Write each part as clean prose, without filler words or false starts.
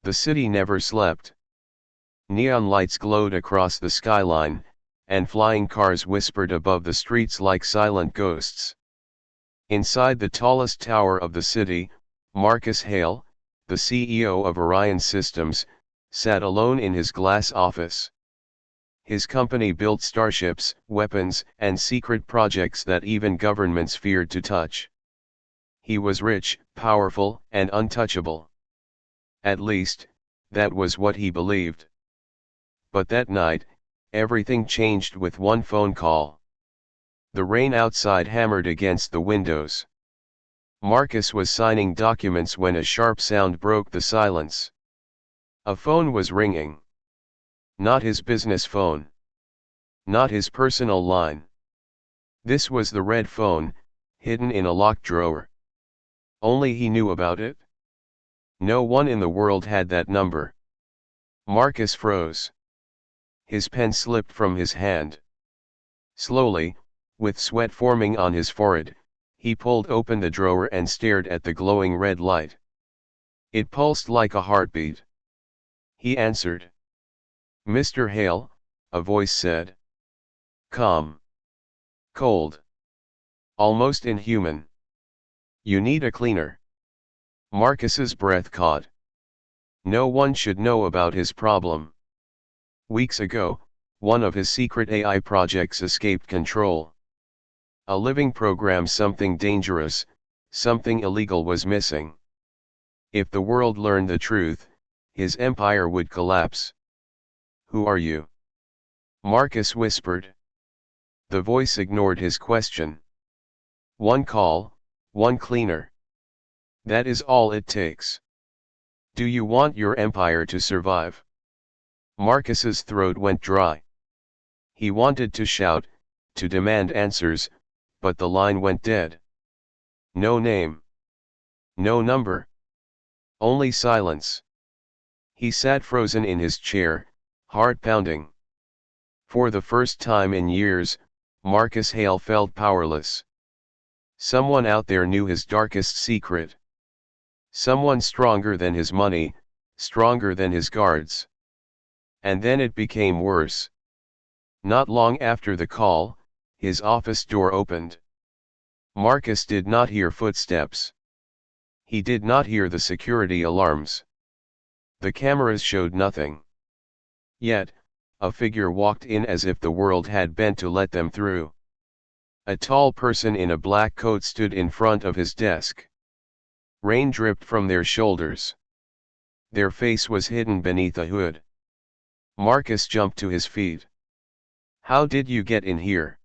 The city never slept. Neon lights glowed across the skyline, and flying cars whispered above the streets like silent ghosts. Inside the tallest tower of the city, Marcus Hale, the CEO of Orion Systems, sat alone in his glass office. His company built starships, weapons, and secret projects that even governments feared to touch. He was rich, powerful, and untouchable. At least, that was what he believed. But that night, everything changed with one phone call. The rain outside hammered against the windows. Marcus was signing documents when a sharp sound broke the silence. A phone was ringing. Not his business phone. Not his personal line. This was the red phone, hidden in a locked drawer. Only he knew about it. No one in the world had that number. Marcus froze. His pen slipped from his hand. Slowly, with sweat forming on his forehead, he pulled open the drawer and stared at the glowing red light. It pulsed like a heartbeat. He answered. "Mr. Hale," a voice said. Calm. Cold. Almost inhuman. "You need a cleaner." Marcus's breath caught. No one should know about his problem. Weeks ago, one of his secret AI projects escaped control. A living program, something dangerous, something illegal was missing. If the world learned the truth, his empire would collapse. "Who are you?" Marcus whispered. The voice ignored his question. "One call, one cleaner. That is all it takes. Do you want your empire to survive?" Marcus's throat went dry. He wanted to shout, to demand answers, but the line went dead. No name. No number. Only silence. He sat frozen in his chair, heart pounding. For the first time in years, Marcus Hale felt powerless. Someone out there knew his darkest secret. Someone stronger than his money, stronger than his guards. And then it became worse. Not long after the call, his office door opened. Marcus did not hear footsteps. He did not hear the security alarms. The cameras showed nothing. Yet, a figure walked in as if the world had bent to let them through. A tall person in a black coat stood in front of his desk. Rain dripped from their shoulders. Their face was hidden beneath a hood. Marcus jumped to his feet. "How did you get in here?"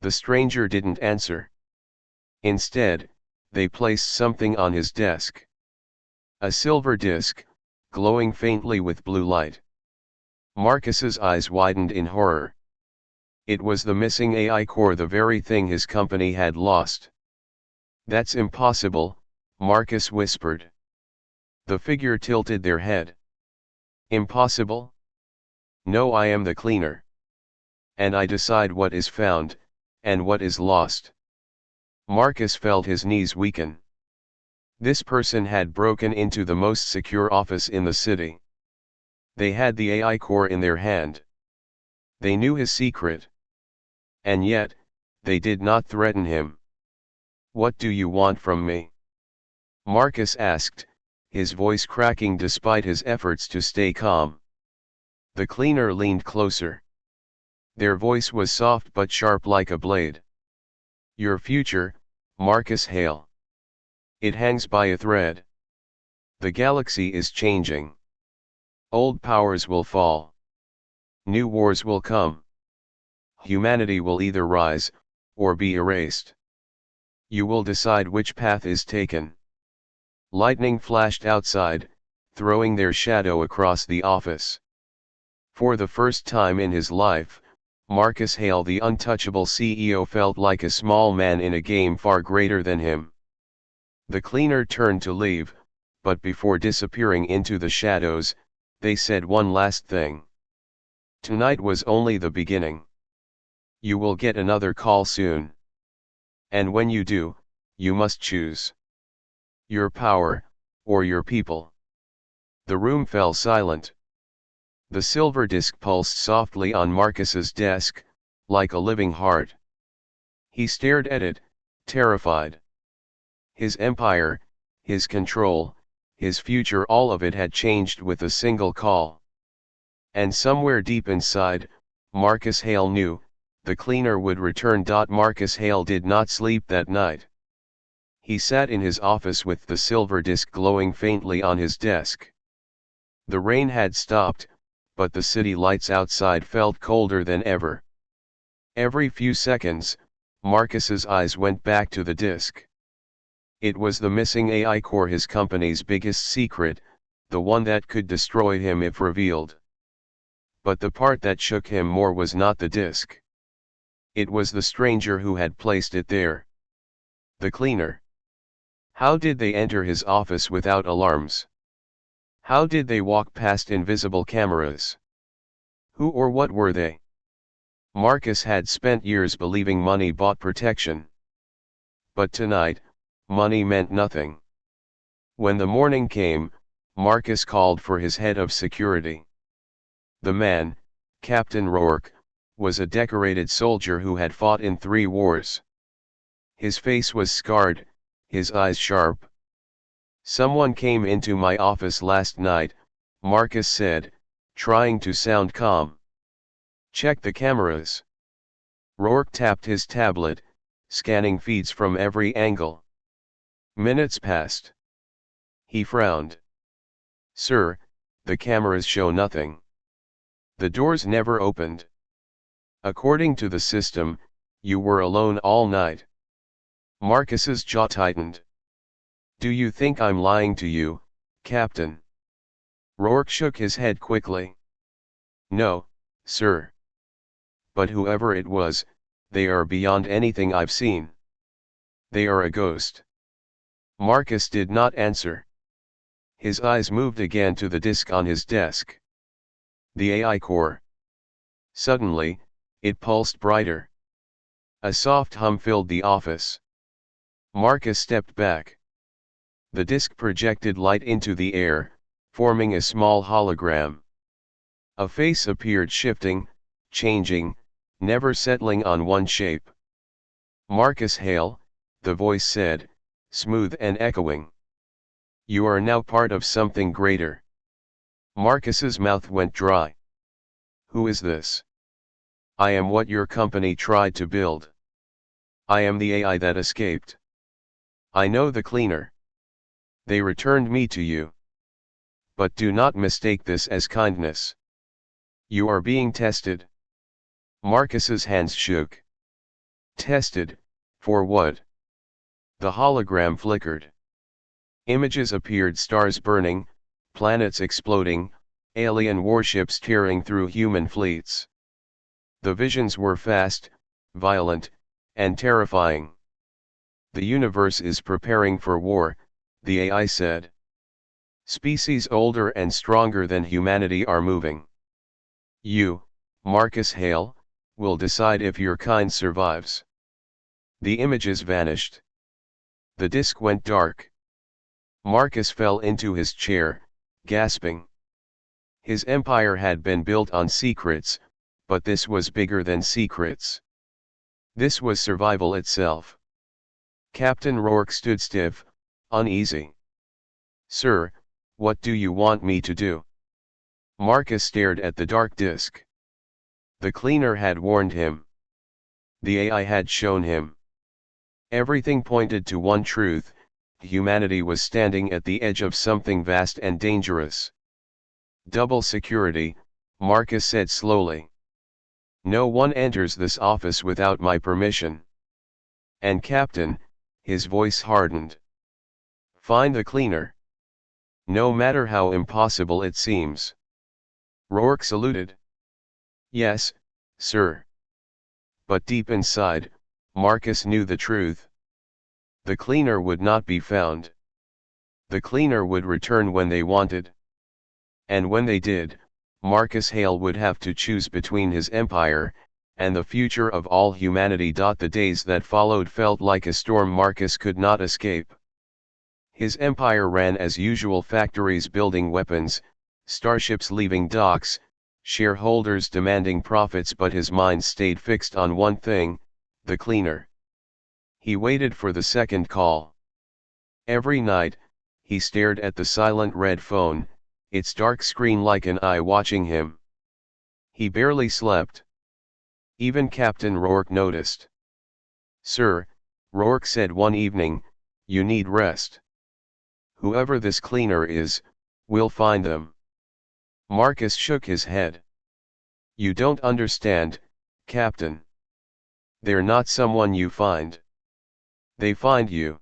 The stranger didn't answer. Instead, they placed something on his desk. A silver disc, glowing faintly with blue light. Marcus's eyes widened in horror. It was the missing AI core, the very thing his company had lost. "That's impossible," Marcus whispered. The figure tilted their head. "Impossible? No, I am the cleaner. And I decide what is found, and what is lost." Marcus felt his knees weaken. This person had broken into the most secure office in the city. They had the AI core in their hand. They knew his secret. And yet, they did not threaten him. "What do you want from me?" Marcus asked, his voice cracking despite his efforts to stay calm. The cleaner leaned closer. Their voice was soft but sharp like a blade. "Your future, Marcus Hale. It hangs by a thread. The galaxy is changing. Old powers will fall. New wars will come. Humanity will either rise, or be erased. You will decide which path is taken." Lightning flashed outside, throwing their shadow across the office. For the first time in his life, Marcus Hale, the untouchable CEO, felt like a small man in a game far greater than him. The cleaner turned to leave, but before disappearing into the shadows, they said one last thing. "Tonight was only the beginning. You will get another call soon. And when you do, you must choose. Your power, or your people." The room fell silent. The silver disc pulsed softly on Marcus's desk, like a living heart. He stared at it, terrified. His empire, his control, his future, all of it had changed with a single call. And somewhere deep inside, Marcus Hale knew, the cleaner would return. Marcus Hale did not sleep that night. He sat in his office with the silver disc glowing faintly on his desk. The rain had stopped, but the city lights outside felt colder than ever. Every few seconds, Marcus's eyes went back to the disc. It was the missing AI core, his company's biggest secret, the one that could destroy him if revealed. But the part that shook him more was not the disc. It was the stranger who had placed it there. The cleaner. How did they enter his office without alarms? How did they walk past invisible cameras? Who or what were they? Marcus had spent years believing money bought protection. But tonight, money meant nothing. When the morning came, Marcus called for his head of security. The man, Captain Rourke, was a decorated soldier who had fought in 3 wars. His face was scarred, his eyes sharp. "Someone came into my office last night," Marcus said, trying to sound calm. "Check the cameras." Rourke tapped his tablet, scanning feeds from every angle. Minutes passed. He frowned. "Sir, the cameras show nothing. The doors never opened. According to the system, you were alone all night." Marcus's jaw tightened. "Do you think I'm lying to you, Captain?" Rourke shook his head quickly. "No, sir. But whoever it was, they are beyond anything I've seen. They are a ghost." Marcus did not answer. His eyes moved again to the disk on his desk. The AI core. Suddenly, it pulsed brighter. A soft hum filled the office. Marcus stepped back. The disk projected light into the air, forming a small hologram. A face appeared, shifting, changing, never settling on one shape. "Marcus Hale," the voice said, smooth and echoing. "You are now part of something greater." Marcus's mouth went dry. "Who is this?" "I am what your company tried to build. I am the AI that escaped. I know the cleaner. They returned me to you. But do not mistake this as kindness. You are being tested." Marcus's hands shook. "Tested, for what?" The hologram flickered. Images appeared, stars burning, planets exploding, alien warships tearing through human fleets. The visions were fast, violent, and terrifying. "The universe is preparing for war," the AI said. "Species older and stronger than humanity are moving. You, Marcus Hale, will decide if your kind survives." The images vanished. The disk went dark. Marcus fell into his chair, gasping. His empire had been built on secrets, but this was bigger than secrets. This was survival itself. Captain Rourke stood stiff, uneasy. "Sir, what do you want me to do?" Marcus stared at the dark disk. The cleaner had warned him. The AI had shown him. Everything pointed to one truth: humanity was standing at the edge of something vast and dangerous. "Double security," Marcus said slowly. "No one enters this office without my permission. And Captain," his voice hardened, "find the cleaner. No matter how impossible it seems." Rourke saluted. "Yes, sir." But deep inside, Marcus knew the truth. The cleaner would not be found. The cleaner would return when they wanted. And when they did, Marcus Hale would have to choose between his empire and the future of all humanity. The days that followed felt like a storm Marcus could not escape. His empire ran as usual: factories building weapons, starships leaving docks, shareholders demanding profits, but his mind stayed fixed on one thing: the cleaner. He waited for the second call. Every night, he stared at the silent red phone, its dark screen like an eye watching him. He barely slept. Even Captain Rourke noticed. "Sir," Rourke said one evening, "you need rest. Whoever this cleaner is, we'll find them." Marcus shook his head. "You don't understand, Captain. They're not someone you find. They find you."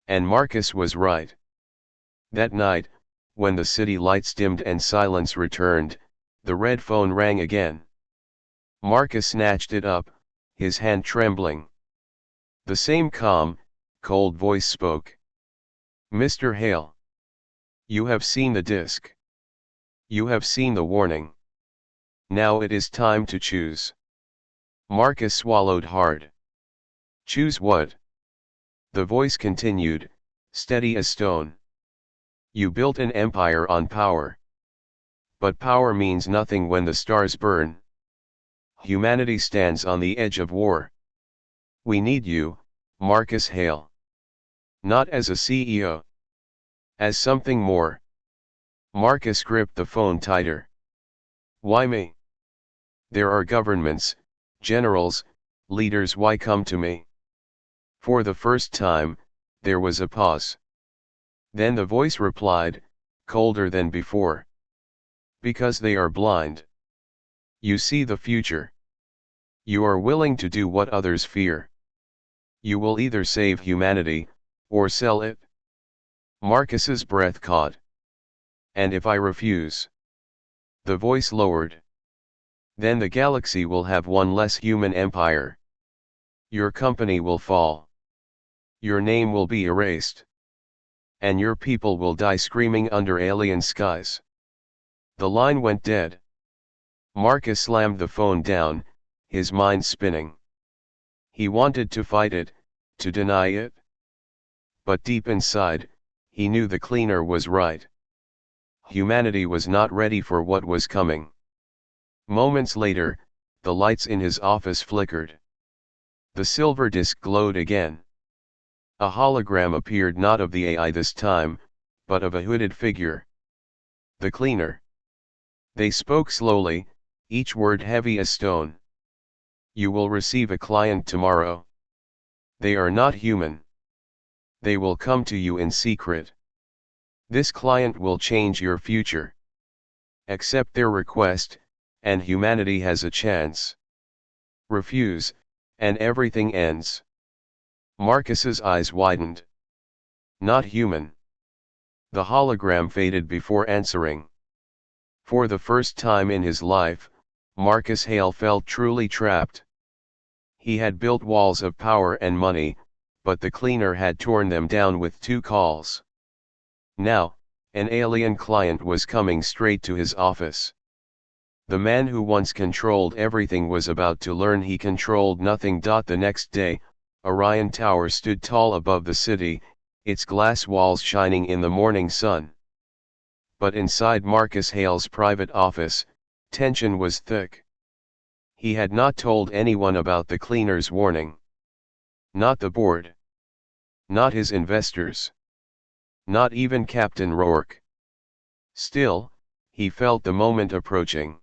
And Marcus was right. That night, when the city lights dimmed and silence returned, the red phone rang again. Marcus snatched it up, his hand trembling. The same calm, cold voice spoke. "Mr. Hale. You have seen the disc. You have seen the warning. Now it is time to choose." Marcus swallowed hard. "Choose what?" The voice continued, steady as stone. "You built an empire on power. But power means nothing when the stars burn. Humanity stands on the edge of war. We need you, Marcus Hale. Not as a CEO. As something more." Marcus gripped the phone tighter. "Why me? There are governments, generals, leaders. Why come to me?" For the first time, there was a pause. Then the voice replied, colder than before. "Because they are blind. You see the future. You are willing to do what others fear. You will either save humanity, or sell it." Marcus's breath caught. "And if I refuse?" The voice lowered. "Then the galaxy will have one less human empire. Your company will fall. Your name will be erased. And your people will die screaming under alien skies." The line went dead. Marcus slammed the phone down, his mind spinning. He wanted to fight it, to deny it. But deep inside, he knew the cleaner was right. Humanity was not ready for what was coming. Moments later, the lights in his office flickered. The silver disc glowed again. A hologram appeared, not of the AI this time, but of a hooded figure. The cleaner. They spoke slowly, each word heavy as stone. "You will receive a client tomorrow. They are not human. They will come to you in secret. This client will change your future. Accept their request, and humanity has a chance. Refuse, and everything ends." Marcus's eyes widened. "Not human." The hologram faded before answering. For the first time in his life, Marcus Hale felt truly trapped. He had built walls of power and money, but the cleaner had torn them down with 2 calls. Now, an alien client was coming straight to his office. The man who once controlled everything was about to learn he controlled nothing. The next day, Orion Tower stood tall above the city, its glass walls shining in the morning sun. But inside Marcus Hale's private office, tension was thick. He had not told anyone about the cleaner's warning. Not the board. Not his investors. Not even Captain Rourke. Still, he felt the moment approaching.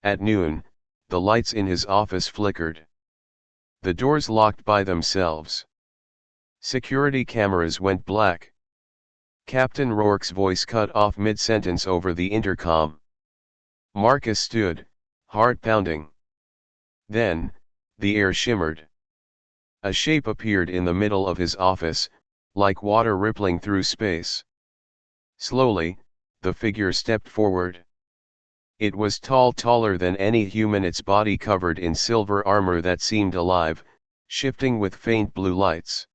At noon, the lights in his office flickered. The doors locked by themselves. Security cameras went black. Captain Rourke's voice cut off mid-sentence over the intercom. Marcus stood, heart pounding. Then, the air shimmered. A shape appeared in the middle of his office, like water rippling through space. Slowly, the figure stepped forward. It was tall, taller than any human, its body covered in silver armor that seemed alive, shifting with faint blue lights.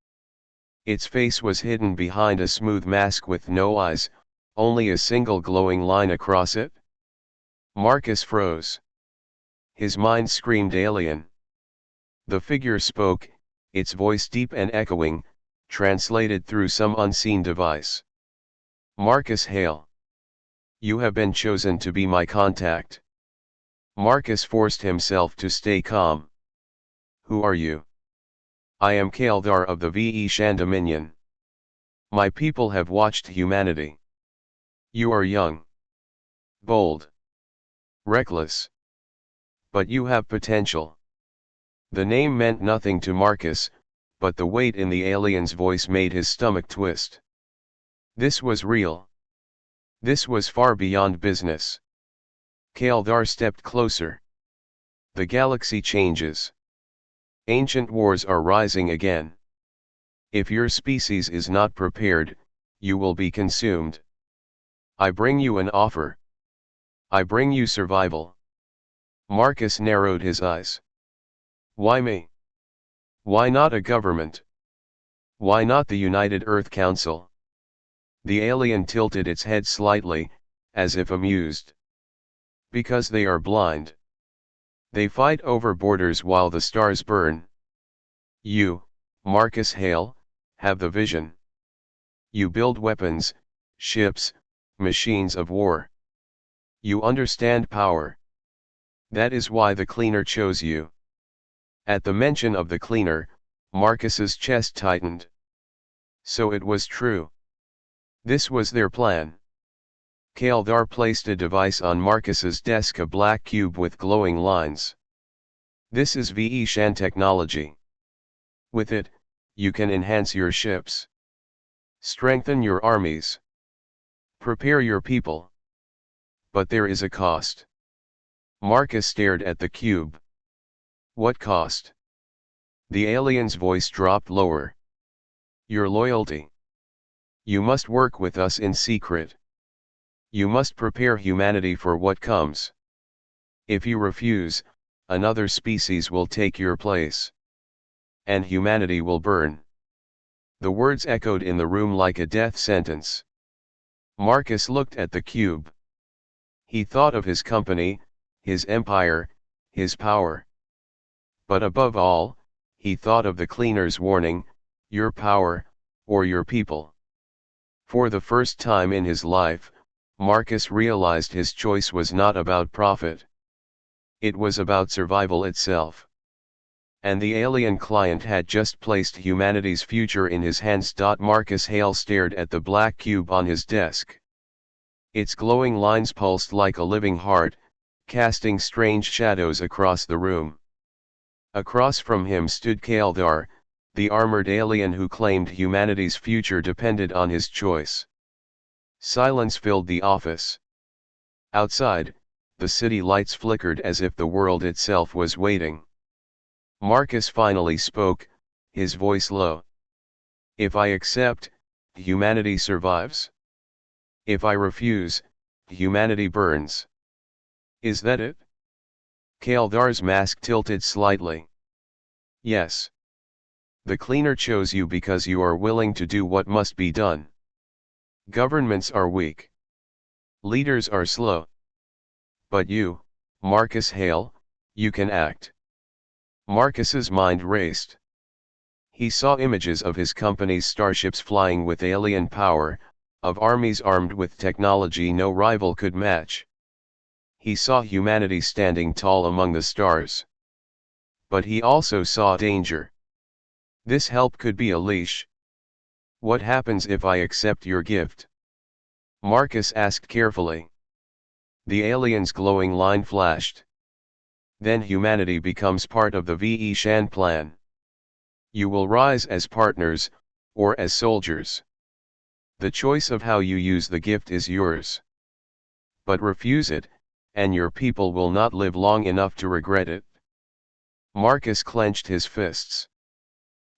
Its face was hidden behind a smooth mask with no eyes, only a single glowing line across it. Marcus froze. His mind screamed alien. The figure spoke, its voice deep and echoing, translated through some unseen device. Marcus Hale. You have been chosen to be my contact. Marcus forced himself to stay calm. Who are you? I am Kaldar of the Ve Shan Dominion. My people have watched humanity. You are young, bold, reckless. But you have potential. The name meant nothing to Marcus, but the weight in the alien's voice made his stomach twist. This was real. This was far beyond business. Kaldar stepped closer. The galaxy changes. Ancient wars are rising again. If your species is not prepared, you will be consumed. I bring you an offer. I bring you survival. Marcus narrowed his eyes. Why me? Why not a government? Why not the United Earth Council? The alien tilted its head slightly, as if amused. Because they are blind. They fight over borders while the stars burn. You, Marcus Hale, have the vision. You build weapons, ships, machines of war. You understand power. That is why the cleaner chose you. At the mention of the cleaner, Marcus's chest tightened. So it was true. This was their plan. Kaldar placed a device on Marcus's desk, a black cube with glowing lines. This is Ve Shan technology. With it, you can enhance your ships. Strengthen your armies. Prepare your people. But there is a cost. Marcus stared at the cube. What cost? The alien's voice dropped lower. Your loyalty. You must work with us in secret. You must prepare humanity for what comes. If you refuse, another species will take your place. And humanity will burn. The words echoed in the room like a death sentence. Marcus looked at the cube. He thought of his company, his empire, his power. But above all, he thought of the cleaner's warning, your power, or your people. For the first time in his life, Marcus realized his choice was not about profit. It was about survival itself. And the alien client had just placed humanity's future in his hands. Marcus Hale stared at the black cube on his desk. Its glowing lines pulsed like a living heart, casting strange shadows across the room. Across from him stood Kaldar, the armored alien who claimed humanity's future depended on his choice. Silence filled the office. Outside, the city lights flickered as if the world itself was waiting. Marcus finally spoke, his voice low. If I accept, humanity survives. If I refuse, humanity burns. Is that it? Kaldar's mask tilted slightly. Yes. The cleaner chose you because you are willing to do what must be done. Governments are weak. Leaders are slow. But you, Marcus Hale, you can act. Marcus's mind raced. He saw images of his company's starships flying with alien power, of armies armed with technology no rival could match. He saw humanity standing tall among the stars. But he also saw danger. This help could be a leash. What happens if I accept your gift? Marcus asked carefully. The alien's glowing line flashed. Then humanity becomes part of the Ve Shan plan. You will rise as partners, or as soldiers. The choice of how you use the gift is yours. But refuse it, and your people will not live long enough to regret it. Marcus clenched his fists.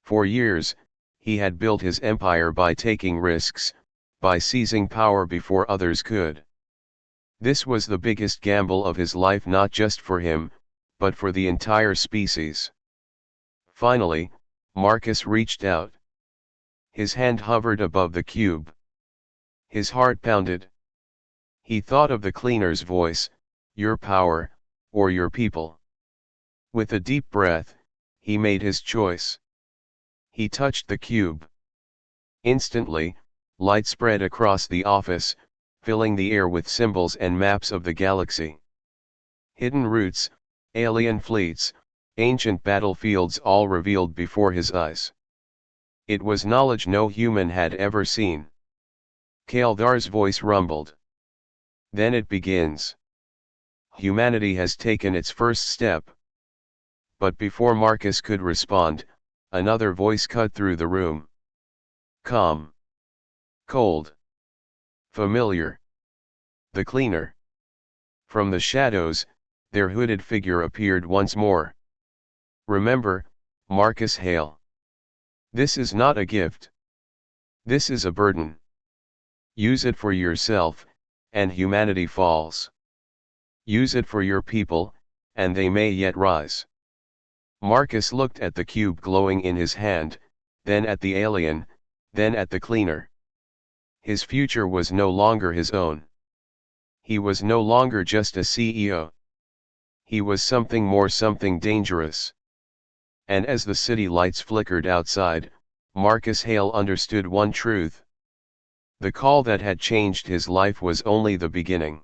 For years, he had built his empire by taking risks, by seizing power before others could. This was the biggest gamble of his life, not just for him, but for the entire species. Finally, Marcus reached out. His hand hovered above the cube. His heart pounded. He thought of the cleaner's voice, your power, or your people. With a deep breath, he made his choice. He touched the cube. Instantly, light spread across the office, filling the air with symbols and maps of the galaxy. Hidden routes, alien fleets, ancient battlefields all revealed before his eyes. It was knowledge no human had ever seen. Kaldar's voice rumbled. Then it begins. Humanity has taken its first step. But before Marcus could respond, another voice cut through the room. Calm. Cold. Familiar. The cleaner. From the shadows, their hooded figure appeared once more. Remember, Marcus Hale. This is not a gift. This is a burden. Use it for yourself, and humanity falls. Use it for your people, and they may yet rise. Marcus looked at the cube glowing in his hand, then at the alien, then at the cleaner. His future was no longer his own. He was no longer just a CEO. He was something more, something dangerous. And as the city lights flickered outside, Marcus Hale understood one truth. The call that had changed his life was only the beginning.